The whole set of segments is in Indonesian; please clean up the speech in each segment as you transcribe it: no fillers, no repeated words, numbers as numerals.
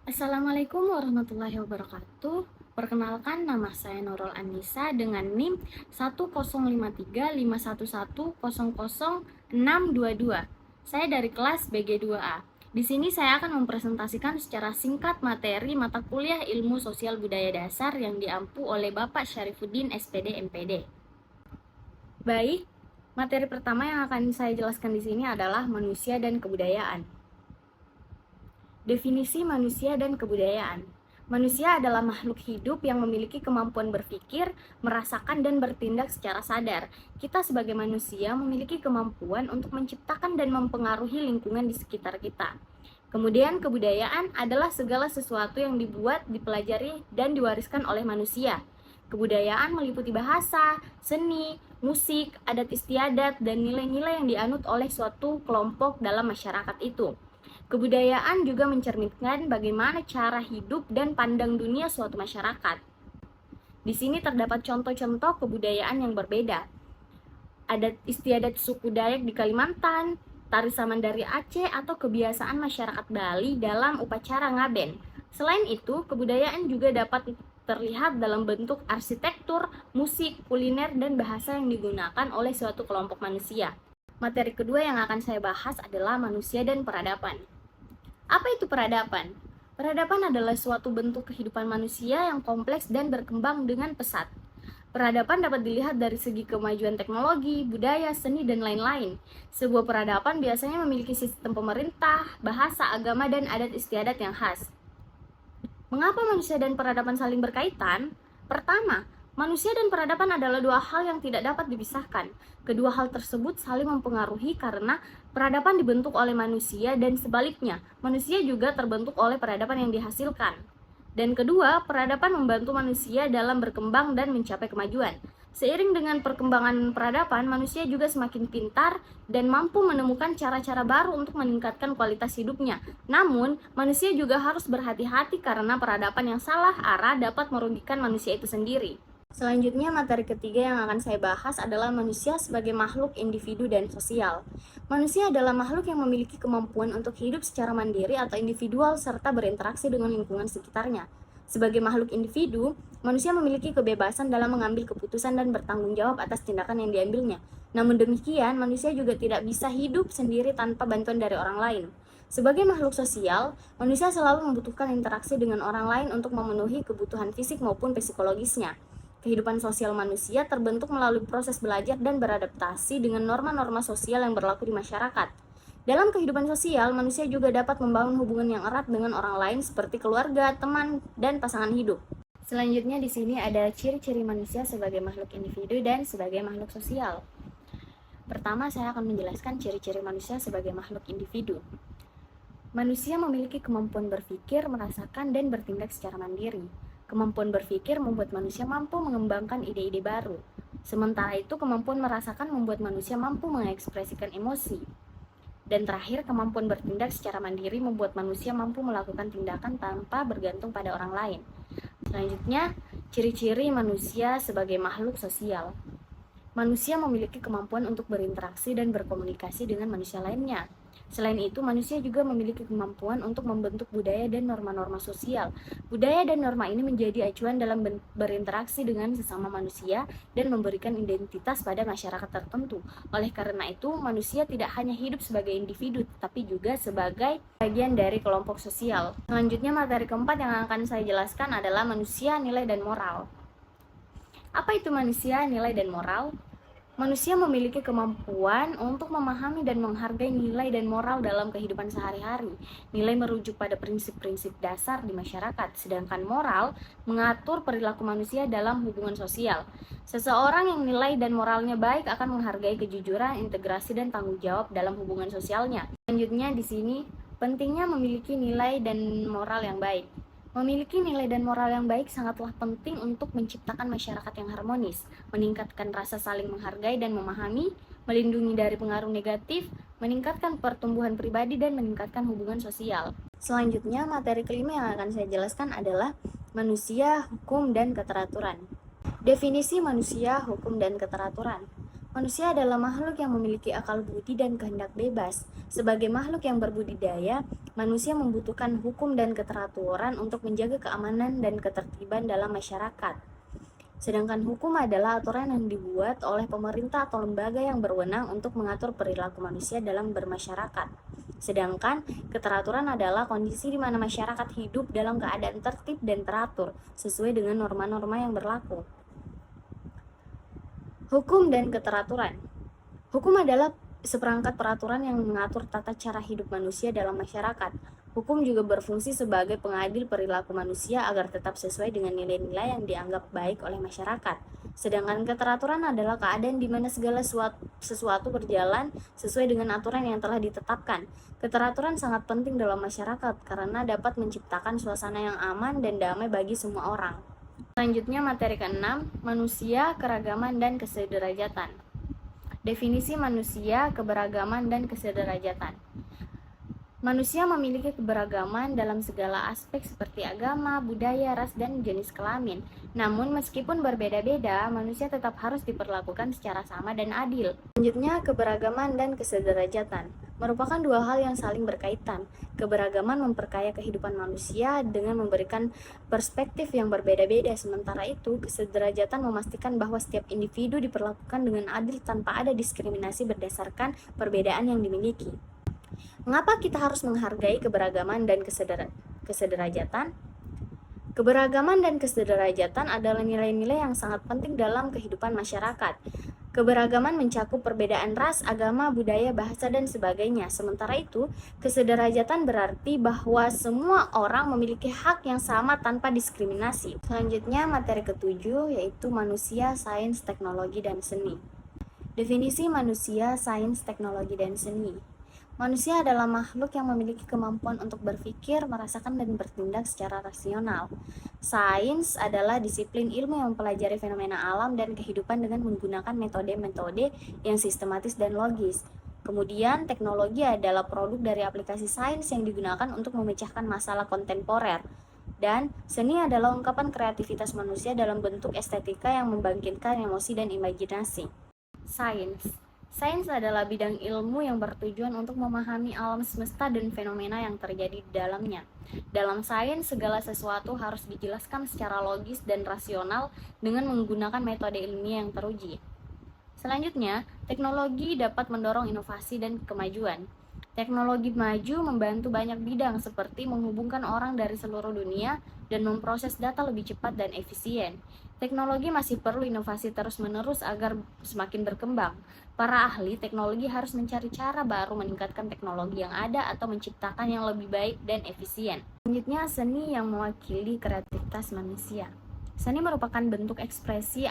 Assalamualaikum warahmatullahi wabarakatuh. Perkenalkan, nama saya Nurul Anissa dengan NIM 1053511000622. Saya dari kelas BG2A. Di sini saya akan mempresentasikan secara singkat materi mata kuliah Ilmu Sosial Budaya Dasar yang diampu oleh Bapak Syarifuddin SPD MPD. Baik, materi pertama yang akan saya jelaskan di sini adalah manusia dan kebudayaan. Definisi manusia dan kebudayaan. Manusia adalah makhluk hidup yang memiliki kemampuan berpikir, merasakan, dan bertindak secara sadar. Kita sebagai manusia memiliki kemampuan untuk menciptakan dan mempengaruhi lingkungan di sekitar kita. Kemudian kebudayaan adalah segala sesuatu yang dibuat, dipelajari, dan diwariskan oleh manusia. Kebudayaan meliputi bahasa, seni, musik, adat istiadat, dan nilai-nilai yang dianut oleh suatu kelompok dalam masyarakat itu. Kebudayaan juga mencerminkan bagaimana cara hidup dan pandang dunia suatu masyarakat. Di sini terdapat contoh-contoh kebudayaan yang berbeda. Adat istiadat suku Dayak di Kalimantan, tari saman dari Aceh, atau kebiasaan masyarakat Bali dalam upacara ngaben. Selain itu, kebudayaan juga dapat terlihat dalam bentuk arsitektur, musik, kuliner, dan bahasa yang digunakan oleh suatu kelompok manusia. Materi kedua yang akan saya bahas adalah manusia dan peradaban. Apa itu peradaban? Peradaban adalah suatu bentuk kehidupan manusia yang kompleks dan berkembang dengan pesat. Peradaban dapat dilihat dari segi kemajuan teknologi, budaya, seni, dan lain-lain. Sebuah peradaban biasanya memiliki sistem pemerintah, bahasa, agama, dan adat istiadat yang khas. Mengapa manusia dan peradaban saling berkaitan? Pertama, manusia dan peradaban adalah dua hal yang tidak dapat dipisahkan. Kedua hal tersebut saling mempengaruhi karena peradaban dibentuk oleh manusia dan sebaliknya, manusia juga terbentuk oleh peradaban yang dihasilkan. Dan kedua, peradaban membantu manusia dalam berkembang dan mencapai kemajuan. Seiring dengan perkembangan peradaban, manusia juga semakin pintar dan mampu menemukan cara-cara baru untuk meningkatkan kualitas hidupnya. Namun, manusia juga harus berhati-hati karena peradaban yang salah arah dapat merugikan manusia itu sendiri. Selanjutnya, materi ketiga yang akan saya bahas adalah manusia sebagai makhluk individu dan sosial. Manusia adalah makhluk yang memiliki kemampuan untuk hidup secara mandiri atau individual serta berinteraksi dengan lingkungan sekitarnya. Sebagai makhluk individu, manusia memiliki kebebasan dalam mengambil keputusan dan bertanggung jawab atas tindakan yang diambilnya. Namun demikian, manusia juga tidak bisa hidup sendiri tanpa bantuan dari orang lain. Sebagai makhluk sosial, manusia selalu membutuhkan interaksi dengan orang lain untuk memenuhi kebutuhan fisik maupun psikologisnya. Kehidupan sosial manusia terbentuk melalui proses belajar dan beradaptasi dengan norma-norma sosial yang berlaku di masyarakat. Dalam kehidupan sosial, manusia juga dapat membangun hubungan yang erat dengan orang lain seperti keluarga, teman, dan pasangan hidup. Selanjutnya di sini ada ciri-ciri manusia sebagai makhluk individu dan sebagai makhluk sosial. Pertama, saya akan menjelaskan ciri-ciri manusia sebagai makhluk individu. Manusia memiliki kemampuan berpikir, merasakan, dan bertindak secara mandiri. Kemampuan berpikir membuat manusia mampu mengembangkan ide-ide baru. Sementara itu, kemampuan merasakan membuat manusia mampu mengekspresikan emosi. Dan terakhir, kemampuan bertindak secara mandiri membuat manusia mampu melakukan tindakan tanpa bergantung pada orang lain. Selanjutnya, ciri-ciri manusia sebagai makhluk sosial. Manusia memiliki kemampuan untuk berinteraksi dan berkomunikasi dengan manusia lainnya. Selain itu, manusia juga memiliki kemampuan untuk membentuk budaya dan norma-norma sosial. Budaya dan norma ini menjadi acuan dalam berinteraksi dengan sesama manusia dan memberikan identitas pada masyarakat tertentu. Oleh karena itu, manusia tidak hanya hidup sebagai individu, tapi juga sebagai bagian dari kelompok sosial. Selanjutnya, materi keempat yang akan saya jelaskan adalah manusia, nilai, dan moral. Apa itu manusia, nilai, dan moral? Manusia memiliki kemampuan untuk memahami dan menghargai nilai dan moral dalam kehidupan sehari-hari. Nilai merujuk pada prinsip-prinsip dasar di masyarakat, sedangkan moral mengatur perilaku manusia dalam hubungan sosial. Seseorang yang nilai dan moralnya baik akan menghargai kejujuran, integrasi, dan tanggung jawab dalam hubungan sosialnya. Selanjutnya di sini, pentingnya memiliki nilai dan moral yang baik. Memiliki nilai dan moral yang baik sangatlah penting untuk menciptakan masyarakat yang harmonis, meningkatkan rasa saling menghargai dan memahami, melindungi dari pengaruh negatif, meningkatkan pertumbuhan pribadi, dan meningkatkan hubungan sosial. Selanjutnya, materi kelima yang akan saya jelaskan adalah manusia, hukum, dan keteraturan. Definisi manusia, hukum, dan keteraturan. Manusia adalah makhluk yang memiliki akal budi dan kehendak bebas. Sebagai makhluk yang berbudidaya, manusia membutuhkan hukum dan keteraturan untuk menjaga keamanan dan ketertiban dalam masyarakat. Sedangkan hukum adalah aturan yang dibuat oleh pemerintah atau lembaga yang berwenang untuk mengatur perilaku manusia dalam bermasyarakat. Sedangkan keteraturan adalah kondisi di mana masyarakat hidup dalam keadaan tertib dan teratur sesuai dengan norma-norma yang berlaku. Hukum dan keteraturan. Hukum adalah seperangkat peraturan yang mengatur tata cara hidup manusia dalam masyarakat. Hukum juga berfungsi sebagai pengadil perilaku manusia agar tetap sesuai dengan nilai-nilai yang dianggap baik oleh masyarakat. Sedangkan keteraturan adalah keadaan di mana segala sesuatu berjalan sesuai dengan aturan yang telah ditetapkan. Keteraturan sangat penting dalam masyarakat karena dapat menciptakan suasana yang aman dan damai bagi semua orang. Selanjutnya materi ke-6, manusia, keragaman, dan kesederajatan. Definisi manusia, keberagaman, dan kesederajatan. Manusia memiliki keberagaman dalam segala aspek seperti agama, budaya, ras, dan jenis kelamin. Namun meskipun berbeda-beda, manusia tetap harus diperlakukan secara sama dan adil. Selanjutnya, keberagaman dan kesederajatan merupakan dua hal yang saling berkaitan. Keberagaman memperkaya kehidupan manusia dengan memberikan perspektif yang berbeda-beda, sementara itu kesederajatan memastikan bahwa setiap individu diperlakukan dengan adil tanpa ada diskriminasi berdasarkan perbedaan yang dimiliki. Mengapa kita harus menghargai keberagaman dan kesederajatan? Keberagaman dan kesederajatan adalah nilai-nilai yang sangat penting dalam kehidupan masyarakat. Keberagaman mencakup perbedaan ras, agama, budaya, bahasa, dan sebagainya. Sementara itu, kesederajatan berarti bahwa semua orang memiliki hak yang sama tanpa diskriminasi. Selanjutnya, materi ke-7 yaitu manusia, sains, teknologi, dan seni. Definisi manusia, sains, teknologi, dan seni. Manusia adalah makhluk yang memiliki kemampuan untuk berpikir, merasakan, dan bertindak secara rasional. Sains adalah disiplin ilmu yang mempelajari fenomena alam dan kehidupan dengan menggunakan metode-metode yang sistematis dan logis. Kemudian, teknologi adalah produk dari aplikasi sains yang digunakan untuk memecahkan masalah kontemporer. Dan seni adalah ungkapan kreativitas manusia dalam bentuk estetika yang membangkitkan emosi dan imajinasi. Sains adalah bidang ilmu yang bertujuan untuk memahami alam semesta dan fenomena yang terjadi di dalamnya. Dalam sains, segala sesuatu harus dijelaskan secara logis dan rasional dengan menggunakan metode ilmiah yang teruji. Selanjutnya, teknologi dapat mendorong inovasi dan kemajuan. Teknologi maju membantu banyak bidang seperti menghubungkan orang dari seluruh dunia dan memproses data lebih cepat dan efisien. Teknologi masih perlu inovasi terus-menerus agar semakin berkembang. Para ahli teknologi harus mencari cara baru meningkatkan teknologi yang ada atau menciptakan yang lebih baik dan efisien. Selanjutnya, seni yang mewakili kreativitas manusia. Seni merupakan bentuk ekspresi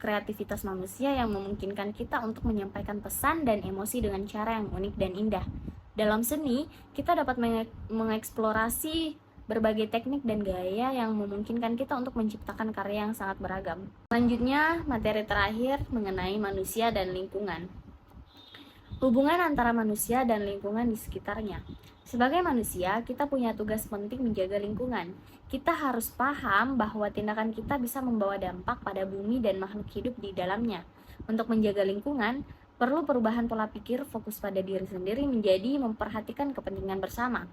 kreativitas manusia yang memungkinkan kita untuk menyampaikan pesan dan emosi dengan cara yang unik dan indah. Dalam seni, kita dapat mengeksplorasi berbagai teknik dan gaya yang memungkinkan kita untuk menciptakan karya yang sangat beragam. Selanjutnya, materi terakhir mengenai manusia dan lingkungan. Hubungan antara manusia dan lingkungan di sekitarnya. Sebagai manusia, kita punya tugas penting menjaga lingkungan. Kita harus paham bahwa tindakan kita bisa membawa dampak pada bumi dan makhluk hidup di dalamnya. Untuk menjaga lingkungan, perlu perubahan pola pikir fokus pada diri sendiri menjadi memperhatikan kepentingan bersama.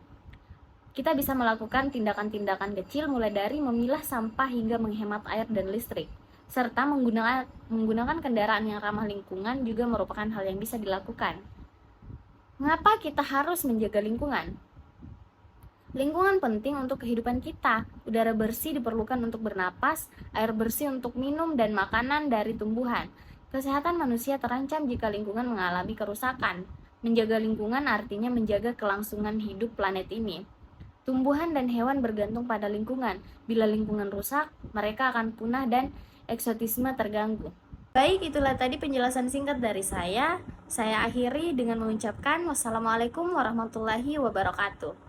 Kita bisa melakukan tindakan-tindakan kecil mulai dari memilah sampah hingga menghemat air dan listrik. Serta menggunakan kendaraan yang ramah lingkungan juga merupakan hal yang bisa dilakukan. Mengapa kita harus menjaga lingkungan? Lingkungan penting untuk kehidupan kita. Udara bersih diperlukan untuk bernapas, air bersih untuk minum dan makanan dari tumbuhan. Kesehatan manusia terancam jika lingkungan mengalami kerusakan. Menjaga lingkungan artinya menjaga kelangsungan hidup planet ini. Tumbuhan dan hewan bergantung pada lingkungan. Bila lingkungan rusak, mereka akan punah dan eksotisme terganggu. Baik, itulah tadi penjelasan singkat dari saya. Saya akhiri dengan mengucapkan wassalamualaikum warahmatullahi wabarakatuh.